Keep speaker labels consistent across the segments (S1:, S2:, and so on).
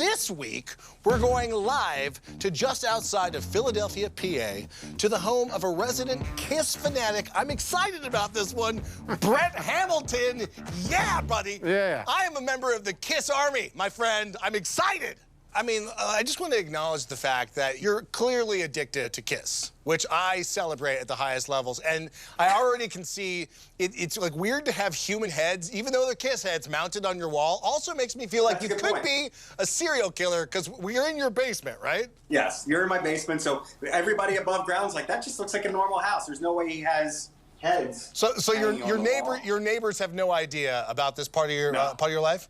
S1: this week, we're going live to just outside of Philadelphia, PA, to the home of a resident Kiss fanatic. I'm excited about this one. Brett Hamilton. Yeah, buddy.
S2: Yeah.
S1: I am a member of the Kiss Army, my friend. I'm excited. I mean, I just want to acknowledge the fact that you're clearly addicted to Kiss, which I celebrate at the highest levels. And I already can see it's like weird to have human heads, even though they're Kiss heads, mounted on your wall. Also makes me feel like you could be a serial killer because we're in your basement, right?
S3: Yes, you're in my basement. So everybody above ground's like, that just looks like a normal house. There's no way he has heads.
S1: So your neighbors have no idea about this part of your life?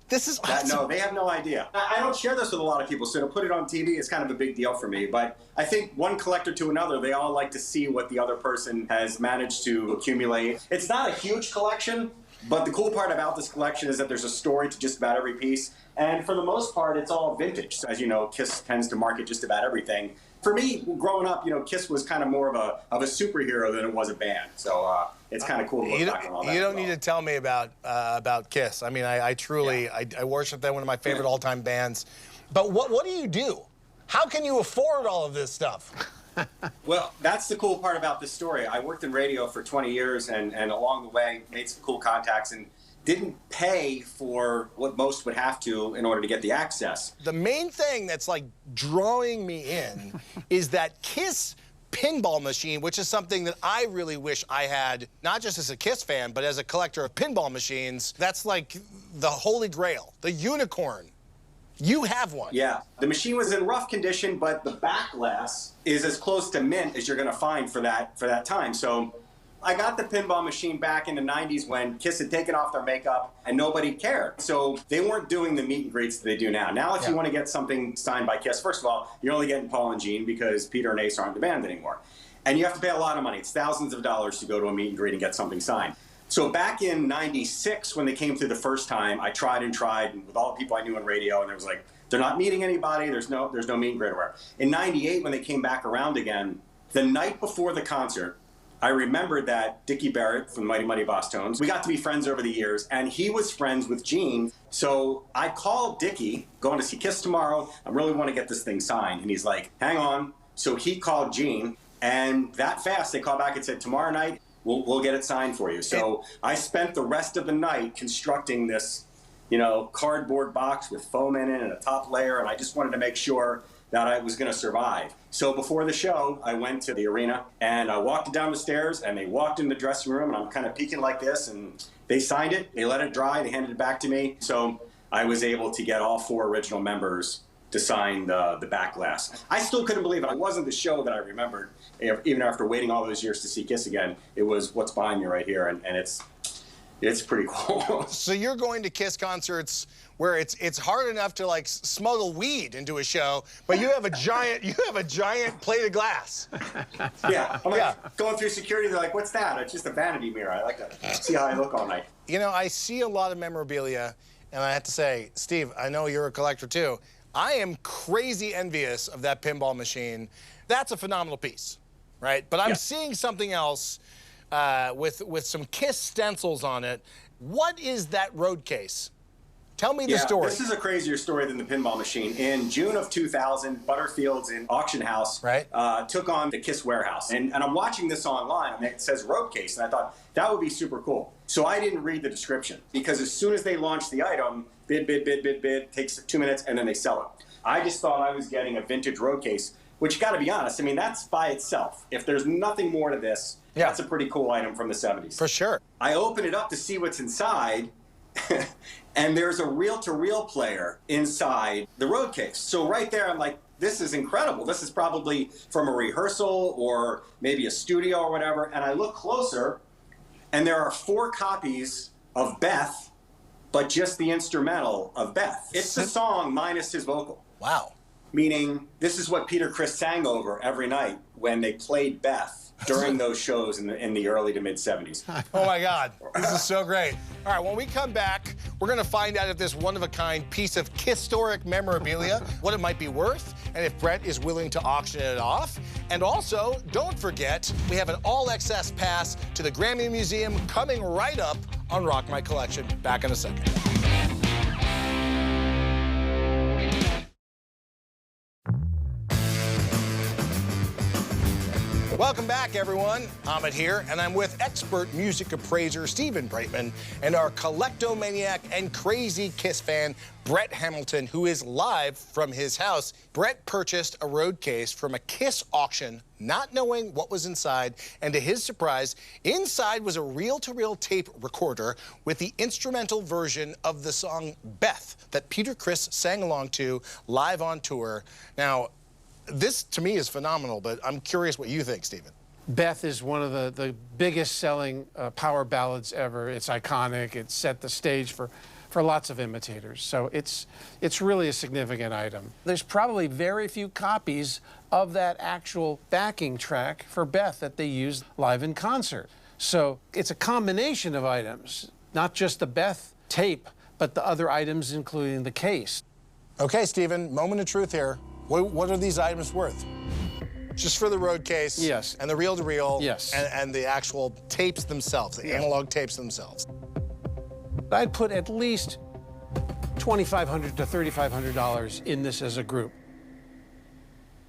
S1: This is awesome.
S3: No, they have no idea. I don't share this with a lot of people, so to put it on TV is kind of a big deal for me. But I think one collector to another, they all like to see what the other person has managed to accumulate. It's not a huge collection, but the cool part about this collection is that there's a story to just about every piece. And for the most part, it's all vintage. So, as you know, Kiss tends to market just about everything. For me, growing up, you know, Kiss was kind of more of a superhero than it was a band. So it's kind of cool to look back on all that.
S1: You don't need to tell me about Kiss. I mean, I truly, I worship them, one of my favorite all-time bands. But what do you do? How can you afford all of this stuff?
S3: Well, that's the cool part about this story. I worked in radio for 20 years and along the way made some cool contacts and didn't pay for what most would have to in order to get the access.
S1: The main thing that's like drawing me in is that Kiss pinball machine, which is something that I really wish I had, not just as a Kiss fan, but as a collector of pinball machines. That's like the holy grail, the unicorn. You have one.
S3: Yeah, the machine was in rough condition, but the back glass is as close to mint as you're gonna find for that time. So I got the pinball machine back in the 90s when Kiss had taken off their makeup and nobody cared. So they weren't doing the meet and greets that they do now. Now if you want to get something signed by Kiss, first of all, you're only getting Paul and Gene because Peter and Ace aren't the band anymore. And you have to pay a lot of money. It's thousands of dollars to go to a meet and greet and get something signed. So back in 96, when they came through the first time, I tried and tried with all the people I knew in radio, and there was like, they're not meeting anybody, there's no meet and greet or In 98, when they came back around again, the night before the concert, I remembered that Dickie Barrett from Mighty Mighty Boss Tones, we got to be friends over the years, and he was friends with Gene. So I called Dickie, going to see Kiss tomorrow, I really want to get this thing signed. And he's like, hang on. So he called Gene, and that fast, they called back and said, tomorrow night, we'll get it signed for you. So I spent the rest of the night constructing this, you know, cardboard box with foam in it and a top layer, and I just wanted to make sure that I was going to survive. So before the show, I went to the arena and I walked down the stairs and they walked in the dressing room and I'm kind of peeking like this and they signed it, they let it dry, they handed it back to me. So I was able to get all 4 original members to sign the back glass. I still couldn't believe it. It wasn't the show that I remembered, even after waiting all those years to see Kiss again. It was what's behind me right here, and it's pretty cool.
S1: So you're going to Kiss concerts where it's hard enough to like smuggle weed into a show, but you have a giant plate of glass.
S3: Yeah, I'm like going through security. They're like, "What's that?" It's just a vanity mirror. I like to see how I look all night.
S1: You know, I see a lot of memorabilia, and I have to say, Steve, I know you're a collector too. I am crazy envious of that pinball machine. That's a phenomenal piece, right? But I'm seeing something else with some Kiss stencils on it. What is that road case? Tell me the story.
S3: This is a crazier story than the pinball machine. In June of 2000, Butterfield's in Auction House took on the Kiss warehouse. And I'm watching this online, and it says road case, and I thought, that would be super cool. So I didn't read the description, because as soon as they launched the item, bid, takes 2 minutes, and then they sell it. I just thought I was getting a vintage road case, which, got to be honest, I mean, that's by itself. If there's nothing more to this, that's a pretty cool item from the 70s.
S1: For sure.
S3: I open it up to see what's inside, and there's a reel-to-reel player inside the road case. So right there, I'm like, this is incredible. This is probably from a rehearsal or maybe a studio or whatever. And I look closer, and there are 4 copies of Beth, but just the instrumental of Beth. It's the song minus his vocal.
S1: Wow.
S3: Meaning, this is what Peter Criss sang over every night when they played Beth during those shows in the early to mid-70s.
S1: Oh my God, this is so great. All right, when we come back, we're gonna find out if this one-of-a-kind piece of historic memorabilia, what it might be worth, and if Brett is willing to auction it off. And also, don't forget, we have an all-access pass to the Grammy Museum coming right up on Rock My Collection. Back in a second. Welcome back, everyone. Ahmet here, and I'm with expert music appraiser Stephen Braitman and our collectomaniac and crazy Kiss fan, Brett Hamilton, who is live from his house. Brett purchased a road case from a Kiss auction, not knowing what was inside, and to his surprise, inside was a reel-to-reel tape recorder with the instrumental version of the song Beth that Peter Criss sang along to live on tour. Now, this, to me, is phenomenal, but I'm curious what you think, Stephen.
S2: Beth is one of the biggest selling power ballads ever. It's iconic. It set the stage for lots of imitators. So it's really a significant item. There's probably very few copies of that actual backing track for Beth that they used live in concert. So it's a combination of items, not just the Beth tape, but the other items, including the case.
S1: Okay, Stephen, moment of truth here. What are these items worth? Just for the road case.
S2: Yes.
S1: And the reel-to-reel.
S2: Yes.
S1: And the actual tapes themselves, the analog tapes themselves.
S2: I'd put at least $2,500 to $3,500 in this as a group.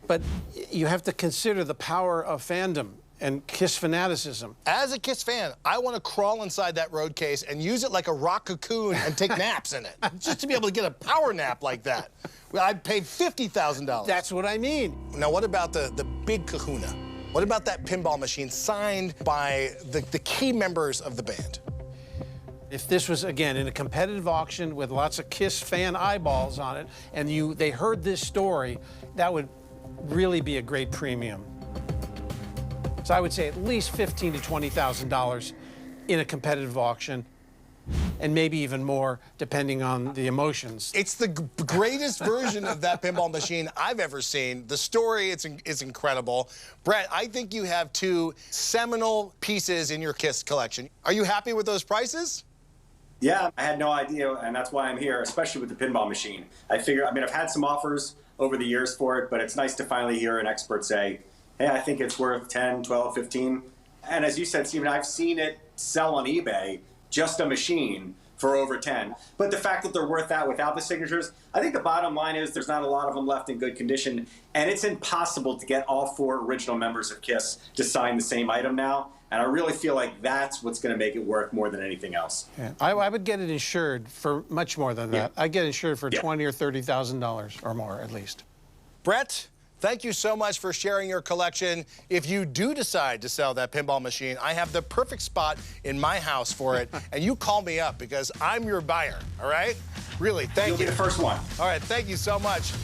S2: But you have to consider the power of fandom and Kiss fanaticism.
S1: As a Kiss fan, I want to crawl inside that road case and use it like a rock cocoon and take naps in it. Just to be able to get a power nap like that. Well, I'd pay $50,000.
S2: That's what I mean.
S1: Now, what about the big kahuna? What about that pinball machine signed by the key members of the band?
S2: If this was, again, in a competitive auction with lots of Kiss fan eyeballs on it, and they heard this story, that would really be a great premium. So I would say at least $15,000 to $20,000 in a competitive auction, and maybe even more, depending on the emotions.
S1: It's the greatest version of that pinball machine I've ever seen. The story, it's incredible. Brett, I think you have two seminal pieces in your Kiss collection. Are you happy with those prices?
S3: Yeah, I had no idea, and that's why I'm here, especially with the pinball machine. I've had some offers over the years for it, but it's nice to finally hear an expert say, hey, I think it's worth 10, 12, 15. And as you said, Stephen, I've seen it sell on eBay, just a machine, for over 10. But the fact that they're worth that without the signatures, I think the bottom line is there's not a lot of them left in good condition, and it's impossible to get all 4 original members of Kiss to sign the same item now. And I really feel like that's what's going to make it worth more than anything else.
S2: Yeah. I would get it insured for much more than that. I'd get insured for $20,000 or $30,000 or more, at least.
S1: Brett, thank you so much for sharing your collection. If you do decide to sell that pinball machine, I have the perfect spot in my house for it, and you call me up because I'm your buyer, all right? Really, thank you.
S3: You'll be the first one.
S1: All right, thank you so much.